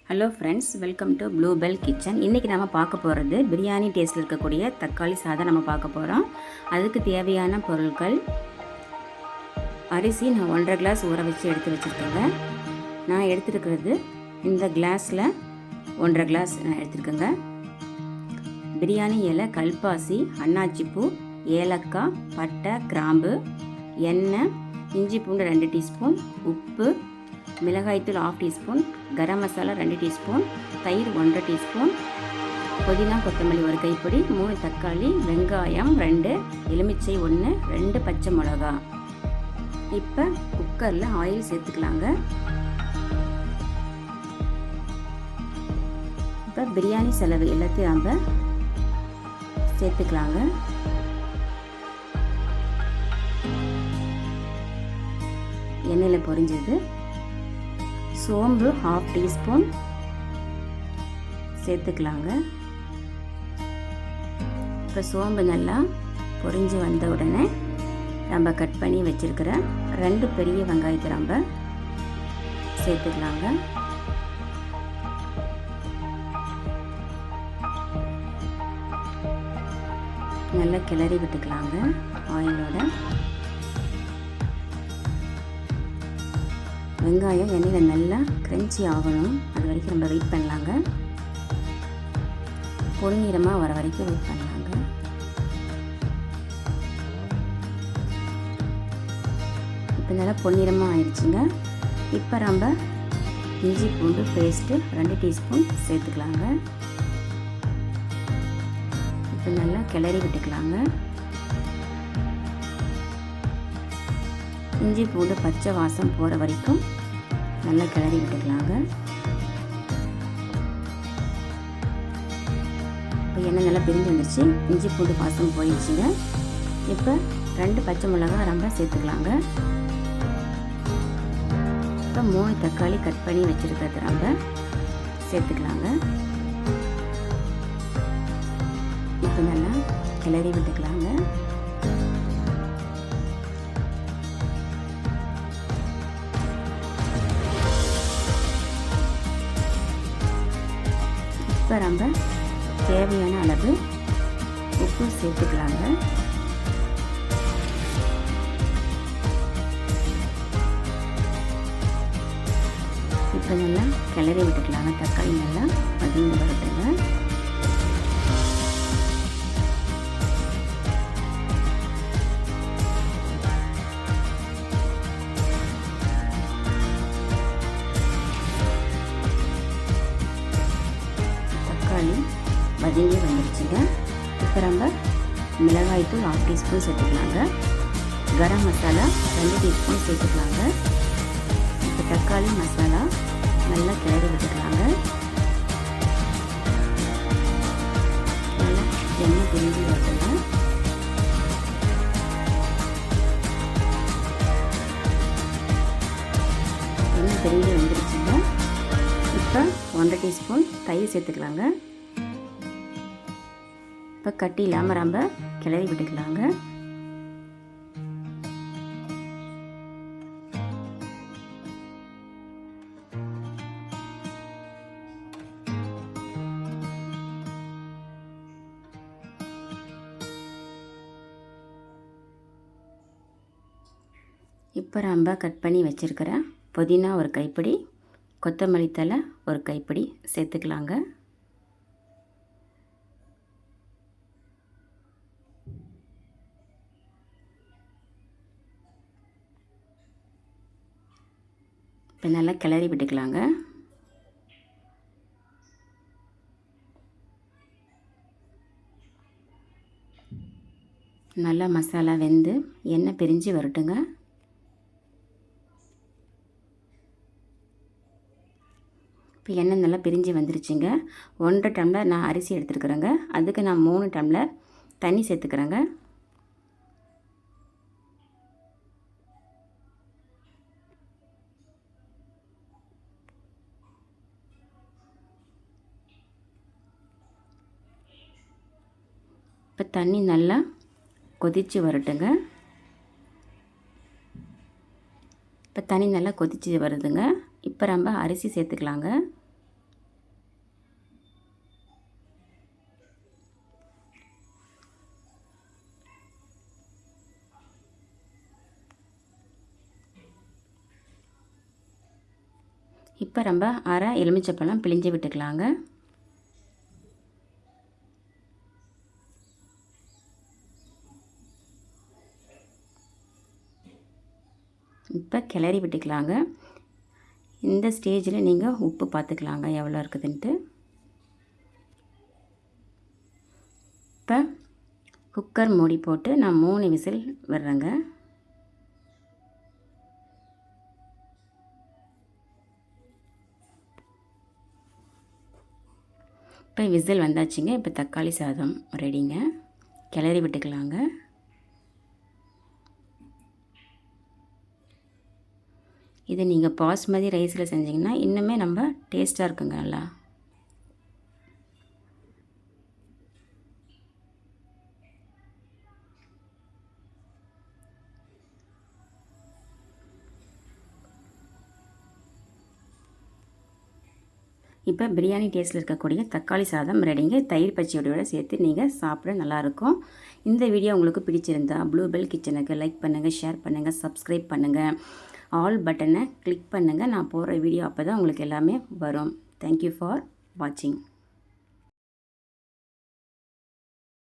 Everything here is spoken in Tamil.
Hello friends, welcome to blue bell kitchen. இன்றைக்கி நம்ம பார்க்க போகிறது பிரியாணி டேஸ்ட்டில் இருக்கக்கூடிய தக்காளி சாதம் நம்ம பார்க்க போகிறோம். அதுக்கு தேவையான பொருட்கள்: அரிசி நான் 1.5 கிளாஸ் ஊற வச்சு எடுத்து வச்சுருக்கேங்க. நான் எடுத்துருக்கிறது இந்த கிளாஸில் 1.5 கிளாஸ் நான் எடுத்துருக்கேங்க. பிரியாணி இலை, கல்பாசி, அன்னாச்சிப்பூ, ஏலக்காய், பட்டை, கிராம்பு, எண்ணெய், இஞ்சி பூண்டு 2 டீஸ்பூன், உப்பு, மிளகாய்த்தூள் 1/2 டீஸ்பூன், கரம் மசாலா 2 டீஸ்பூன், தயிர் 1.5 டீஸ்பூன், புதினா கொத்தமல்லி 1 கைப்பிடி, 3 தக்காளி, வெங்காயம் 2, எலுமிச்சை 1, 2 பச்சை மிளகா. இப்போ குக்கரில் ஆயில் சேர்த்துக்கலாங்க. இப்போ பிரியாணி செலவு எல்லாத்தையும் நம்ம சேர்த்துக்கலாங்க. எண்ணெயில் பொரிஞ்சது. சோம்பு 1/2 டீஸ்பூன் சேர்த்துக்கலாங்க. இப்போ சோம்பு நல்லா பொரிஞ்சு வந்த உடனே நம்ம கட் பண்ணி வச்சிருக்கிற 2 பெரிய வெங்காயத்தை நம்ம சேர்த்துக்கலாங்க. நல்லா கிளறி விட்டுக்கலாங்க ஆயிலோட. வெங்காயம் எண்ணெயில் நல்லா கிரன்ச்சி ஆகணும், அது வரைக்கும் நம்ம வெயிட் பண்ணலாங்க. பொன்னிறமாக வர வரைக்கும் வெயிட் பண்ணலாங்க. இப்போ நல்லா பொன்னிறமாக ஆயிடுச்சுங்க. இப்போ நம்ம இஞ்சி பூண்டு பேஸ்ட்டு 2 டீஸ்பூன் சேர்த்துக்கலாங்க. இப்போ நல்லா கிளறி விட்டுக்கலாங்க. இஞ்சி பூண்டு பச்சை வாசம் போகிற வரைக்கும் நல்லா கிளறி விட்டுக்கலாங்க. இப்போ எண்ணெய் நல்லா பிரிஞ்சு வந்துச்சு, இஞ்சி பூண்டு வாசம் போயிடுச்சுங்க. இப்போ 2 பச்சை மிளகாய் நம்ம சேர்த்துக்கலாங்க. இப்போ 3 தக்காளி கட் பண்ணி வச்சுருக்கிறத நம்ம சேர்த்துக்கலாங்க. இப்போ நல்லா கிளறி விட்டுக்கலாங்க. இப்போ நம்ம தேவையான அளவு உப்பு சேர்த்துக்கலாங்க. இப்போ நல்லா கிளறி விட்டுக்கலாங்க. தக்காளி நல்லா வதங்கி வரட்டுங்க. வதங்கி வந்துடுச்சுங்க. இப்போ நம்ம மிளகாய்த்தூள் 1/2 டீஸ்பூன் சேர்த்துக்கலாங்க. கரம் மசாலா 2 டீஸ்பூன் சேர்த்துக்கலாங்க. இப்போ தக்காளி மசாலா நல்லா கிளறி விட்டுக்கலாங்க. நல்லா எண்ணெய் பிரிஞ்சு வரட்டுங்க. எண்ணெய் பிரிஞ்சு வந்துடுச்சுங்க. இப்போ 1.5 டீஸ்பூன் தயிர் சேர்த்துக்கலாங்க. இப்போ கட்டி இல்லாமல் நம்ம கிளறி விட்டுக்கலாங்க. இப்போ நம்ம கட் பண்ணி வச்சுருக்கிற புதினா 1 கைப்பிடி, கொத்தமல்லி தழை 1 கைப்பிடி சேர்த்துக்கலாங்க. இப்போ நல்லா கிளறி விட்டுக்கலாங்க. நல்லா மசாலா வெந்து எண்ணெய் பிரிஞ்சு வரட்டுங்க. இப்போ எண்ணெய் நல்லா பிரிஞ்சு வந்துருச்சுங்க. 1.5 டம்ளர் நான் அரிசி எடுத்துருக்குறேங்க. அதுக்கு நான் 3 டம்ளர் தண்ணி சேர்த்துக்கிறேங்க. இப்போ தண்ணி நல்லா கொதித்து வரட்டுங்க. இப்போ தண்ணி நல்லா கொதித்து வருதுங்க. இப்போ நம்ம அரிசி சேர்த்துக்கலாங்க. இப்போ நம்ம அரை எலுமிச்சப்பழம் பிழிஞ்சு விட்டுக்கலாங்க. இப்போ கிளறி விட்டுக்கலாங்க. இந்த ஸ்டேஜில் நீங்கள் உப்பு பார்த்துக்கலாங்க எவ்வளோ இருக்குதுன்ட்டு. இப்போ குக்கர் மூடி போட்டு நான் 3 விசில் விடுறேங்க. இப்போ விசில் வந்தாச்சுங்க. இப்போ தக்காளி சாதம் ரெடிங்க. கிளறி விட்டுக்கலாங்க. இது நீங்கள் பாஸ்மதி ரைஸில் செஞ்சிங்கன்னா இன்னுமே நம்ம டேஸ்ட்டாக இருக்குங்க நல்லா. இப்போ பிரியாணி டேஸ்ட்டில் இருக்கக்கூடிய தக்காளி சாதம் ரெடிங்க. தயிர் பச்சடியோடு சேர்த்து நீங்கள் சாப்பிட நல்லாயிருக்கும். இந்த வீடியோ உங்களுக்கு பிடிச்சிருந்தா ப்ளூ பெல் கிச்சனுக்கு லைக் பண்ணுங்கள், ஷேர் பண்ணுங்கள், சப்ஸ்கிரைப் பண்ணுங்கள், ஆல் பட்டனை கிளிக் பண்ணுங்கள். நான் போடுற வீடியோ அப்போ தான் உங்களுக்கு எல்லாமே வரும். தேங்க்யூ ஃபார் வாட்சிங்.